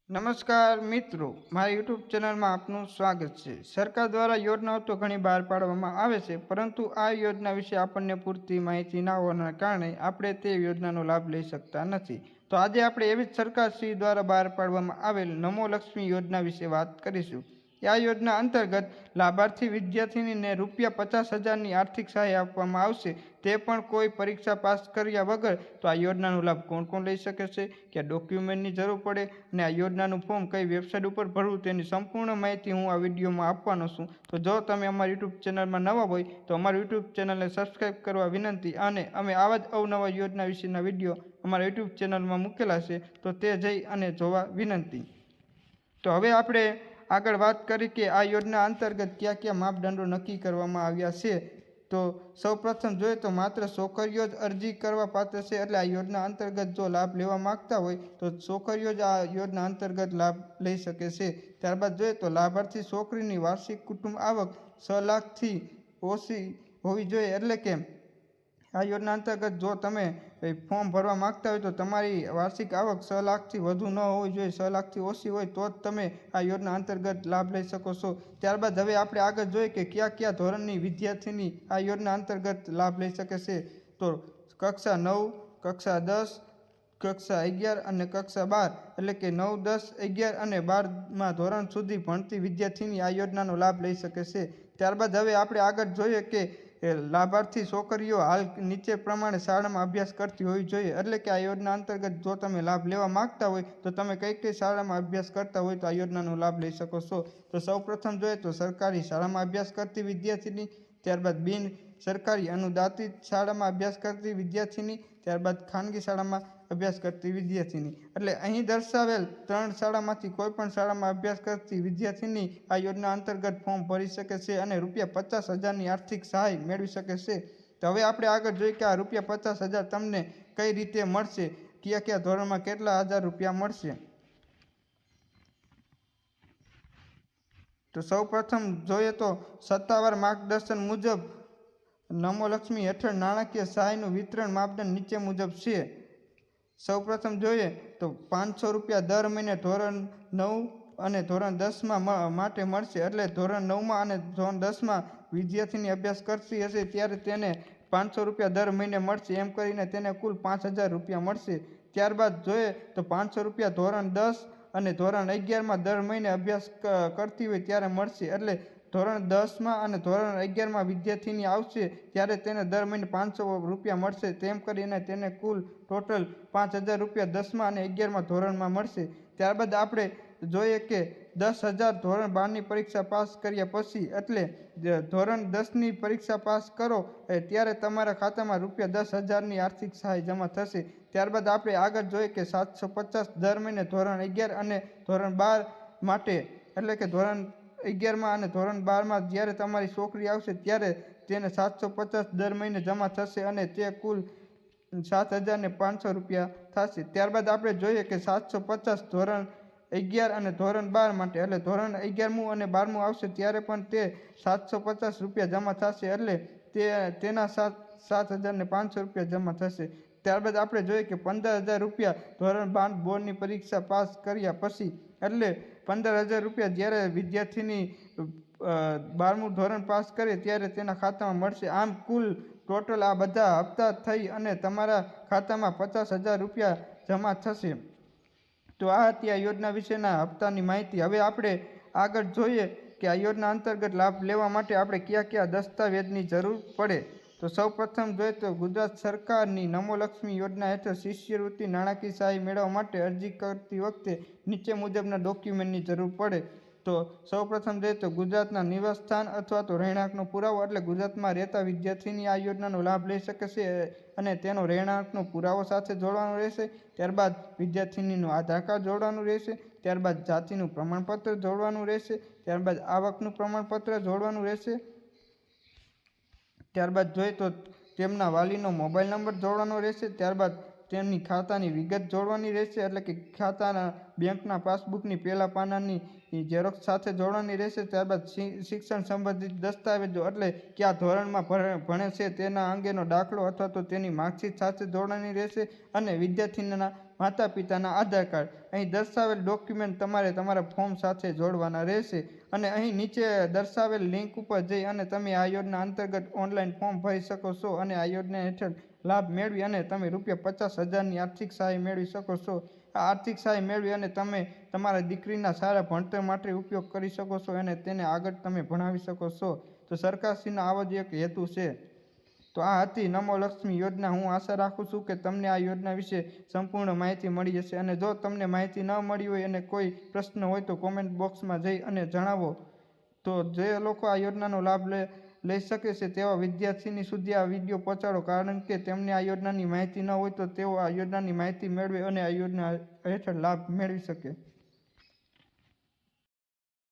નમસ્કાર મિત્રો, મારી યુટ્યુબ ચેનલમાં આપનું સ્વાગત છે। સરકાર દ્વારા યોજનાઓ તો ઘણી બહાર પાડવામાં આવે છે, પરંતુ આ યોજના વિશે આપણને પૂરતી માહિતી ના હોવાના કારણે આપણે તે યોજનાનો લાભ લઈ શકતા નથી। તો આજે આપણે એવી જ સરકારશ્રી દ્વારા બહાર પાડવામાં આવેલ નમો લક્ષ્મી યોજના વિશે વાત કરીશું। આ યોજના અંતર્ગત લાભાર્થી વિદ્યાર્થીનીને ₹50,000ની આર્થિક સહાય આપવામાં આવશે, તે પણ કોઈ પરીક્ષા પાસ કર્યા વગર। તો આ યોજનાનો લાભ કોણ કોણ લઈ શકે છે, કયા ડોક્યુમેન્ટની જરૂર પડે અને આ યોજનાનું ફોર્મ કઈ વેબસાઇટ ઉપર ભરવું, તેની સંપૂર્ણ માહિતી હું આ વિડીયોમાં આપવાનો છું। તો જો તમે અમારી યુટ્યુબ ચેનલમાં નવા હોય તો અમારી યુટ્યુબ ચેનલને સબસ્ક્રાઈબ કરવા વિનંતી, અને અમે આવા જ અવનવા યોજના વિશેના વિડીયો અમારા યુટ્યુબ ચેનલમાં મૂકેલા છે, તો તે જઈ અને જોવા વિનંતી। તો હવે આપણે આગળ વાત કરી કે આ યોજના અંતર્ગત કયા કયા માપદંડો નક્કી કરવામાં આવ્યા છે। તો સૌપ્રથમ જોઈએ તો માત્ર છોકરીઓ જ અરજી કરવા પાત્ર છે, એટલે આ યોજના અંતર્ગત જો લાભ લેવા માંગતા હોય તો છોકરીઓ જ આ યોજના અંતર્ગત લાભ લઈ શકે છે। ત્યારબાદ જોઈએ તો લાભાર્થી છોકરીની વાર્ષિક કુટુંબ આવક 6 લાખથી ઓછી હોવી જોઈએ, એટલે કે આ યોજના અંતર્ગત જો તમે ફોર્મ ભરવા માંગતા હોય તો તમારી વાર્ષિક આવક 6 લાખથી વધુ ન હોવી જોઈએ, 6 લાખથી ઓછી હોય તો જ તમે આ યોજના અંતર્ગત લાભ લઈ શકો છો। ત્યારબાદ હવે આપણે આગળ જોઈએ કે કયા કયા ધોરણની વિદ્યાર્થીની આ યોજના અંતર્ગત લાભ લઈ શકે છે। તો કક્ષા 9, કક્ષા 10, કક્ષા 11 અને કક્ષા 12, એટલે કે 9, 10, 11 અને 12મા ધોરણ સુધી ભણતી વિદ્યાર્થીની આ યોજનાનો લાભ લઈ શકે છે। ત્યારબાદ હવે આપણે આગળ જોઈએ કે લાભાર્થી છોકરીઓ હાલ નીચે પ્રમાણે શાળામાં અભ્યાસ કરતી હોવી જોઈએ, એટલે કે આ યોજના અંતર્ગત જો તમે લાભ લેવા માંગતા હોય તો તમે કઈ કઈ શાળામાં અભ્યાસ કરતા હોય તો આ યોજનાનો લાભ લઈ શકો છો। તો સૌપ્રથમ જોઈએ તો સરકારી શાળામાં અભ્યાસ કરતી વિદ્યાર્થીની, ત્યારબાદ બિન સરકારી અનુદાનિત શાળામાં અભ્યાસ કરતી વિદ્યાર્થીની, ત્યારબાદ ખાનગી શાળામાં અભ્યાસ કરતી વિદ્યાર્થીની। એટલે અહીં દર્શાવેલ 3 શાળામાંથી કોઈ પણ શાળામાં અભ્યાસ કરતી વિદ્યાર્થીની આ યોજના અંતર્ગત ફોર્મ ભરી શકે છે અને ₹50,000ની આર્થિક સહાય મેળવી શકે છે। તો હવે આપણે આગળ જોઈએ કે આ ₹50,000 તમને કઈ રીતે મળશે, કયા કયા ધોરણમાં કેટલા હજાર રૂપિયા મળશે। તો સૌપ્રથમ જોઈએ તો સત્તાવાર માર્ગદર્શન મુજબ નમો લક્ષ્મી હેઠળ નાણાકીય સહાયનું વિતરણ માપદંડ નીચે મુજબ છે। સૌપ્રથમ જોઈએ તો ₹500 દર મહિને ધોરણ 9 અને ધોરણ 10માં માટે મળશે, એટલે ધોરણ 9માં અને ધોરણ 10માં વિદ્યાર્થીની અભ્યાસ કરતી હશે ત્યારે તેને ₹500 દર મહિને મળશે, એમ કરીને તેને કુલ ₹5,000 મળશે। ત્યારબાદ જોઈએ તો ₹500 ધોરણ 10 અને ધોરણ 11માં દર મહિને અભ્યાસ કરતી હોય ત્યારે મળશે, એટલે ધોરણ 10માં અને ધોરણ 11માં વિદ્યાર્થીની આવશે ત્યારે તેને દર મહિને ₹500 મળશે, તેમ કરીને તેને કુલ ટોટલ ₹5,000 10મા અને 11મા ધોરણમાં મળશે। ત્યારબાદ આપણે જોઈએ કે 10,000 ધોરણ 12ની પરીક્ષા પાસ કર્યા પછી, એટલે ધોરણ 10ની પરીક્ષા પાસ કરો ત્યારે તમારા ખાતામાં ₹10,000ની આર્થિક સહાય જમા થશે। ત્યારબાદ આપણે આગળ જોઈએ કે 750 દર મહિને ધોરણ 11 અને ધોરણ 12 માટે, એટલે કે ધોરણ 11માં અને ધોરણ 12માં જ્યારે તમારી છોકરી આવશે ત્યારે તેને 750 દર મહિને જમા થશે અને તે કુલ ₹7,500 થશે। ત્યારબાદ આપણે જોઈએ કે 750 ધોરણ 11 અને ધોરણ 12 માટે, એટલે ધોરણ 11મું અને 12મું આવશે ત્યારે પણ તે ₹750 જમા થશે, એટલે તેના ₹7,500 જમા થશે। ત્યારબાદ આપણે જોઈએ કે ₹15,000 ધોરણ 12 બોર્ડની પરીક્ષા પાસ કર્યા પછી, એટલે ₹15,000 જ્યારે વિદ્યાર્થીની 12મું ધોરણ પાસ કરે ત્યારે તેના ખાતામાં મળશે। આમ કુલ ટોટલ આ બધા હપ્તા થઈ અને તમારા ખાતામાં ₹50,000 જમા થશે। તો આ હતી આ યોજના વિશેના હપ્તાની માહિતી। હવે આપણે આગળ જોઈએ કે આ યોજના અંતર્ગત લાભ લેવા માટે આપણે કયા કયા દસ્તાવેજની જરૂર પડે। તો સૌપ્રથમ જોઈએ તો ગુજરાત સરકારની નમો લક્ષ્મી યોજના હેઠળ શિષ્યવૃત્તિ નાણાકીય સહાય મેળવવા માટે અરજી કરતી વખતે નીચે મુજબના ડોક્યુમેન્ટની જરૂર પડે। તો સૌપ્રથમ જોઈએ તો ગુજરાતના નિવાસ સ્થાન અથવા તો રહેણાંકનો પુરાવો, એટલે ગુજરાતમાં રહેતા વિદ્યાર્થીની આ યોજનાનો લાભ લઈ શકે છે અને તેનો રહેણાંકનો પુરાવો સાથે જોડવાનો રહેશે। ત્યારબાદ વિદ્યાર્થીનીનું આધાર કાર્ડ જોડવાનું રહેશે, ત્યારબાદ જાતિનું પ્રમાણપત્ર જોડવાનું રહેશે, ત્યારબાદ આવકનું પ્રમાણપત્ર જોડવાનું રહેશે, ત્યારબાદ જોઈએ તો તેમના વાલીનો મોબાઈલ નંબર જોડવાનો રહેશે, ત્યારબાદ તેમની ખાતાની વિગત જોડવાની રહેશે, એટલે કે ખાતાના બેંકના પાસબુકની પહેલા પાનાની ઝેરોક્ષ સાથે જોડવાની રહેશે। ત્યારબાદ શિક્ષણ સંબંધિત દસ્તાવેજો, એટલે કયા ધોરણમાં ભણે છે તેના અંગેનો દાખલો અથવા તો તેની માર્કશીટ સાથે જોડવાની રહેશે, અને વિદ્યાર્થીના માતા પિતાના આધાર કાર્ડ. અહીં દર્શાવેલ ડોક્યુમેન્ટ તમારે તમારા ફોર્મ સાથે જોડવાના રહેશે અને અહીં નીચે દર્શાવેલ લિંક ઉપર જઈ અને તમે આ યોજના અંતર્ગત ઓનલાઈન ફોર્મ ભરી શકો છો અને આ યોજના હેઠળ લાભ મેળવી અને તમે ₹50,000ની આર્થિક સહાય મેળવી શકો છો. આ આર્થિક સહાય મેળવી અને તમે તમારા દીકરીના સારા ભણતર માટે ઉપયોગ કરી શકો છો અને તેને આગળ તમે ભણાવી શકો છો. તો સરકારશ્રીનો આવો જ એક હેતુ છે. તો આ હતી નમો લક્ષ્મી યોજના. હું આશા રાખું છું કે તમને આ યોજના વિશે સંપૂર્ણ માહિતી મળી હશે અને જો તમને માહિતી ન મળી હોય અને કોઈ પ્રશ્ન હોય તો કોમેન્ટ બોક્સમાં જઈ અને જણાવો. તો જે લોકો આ યોજનાનો લાભ લઈ શકે છે તેવા વિદ્યાર્થીની સુધી આ વિડીયો પહોંચાડો, કારણ કે તેમને આ યોજનાની માહિતી ન હોય તો તેઓ આ યોજનાની માહિતી મેળવે અને આ યોજના હેઠળ લાભ મેળવી શકે.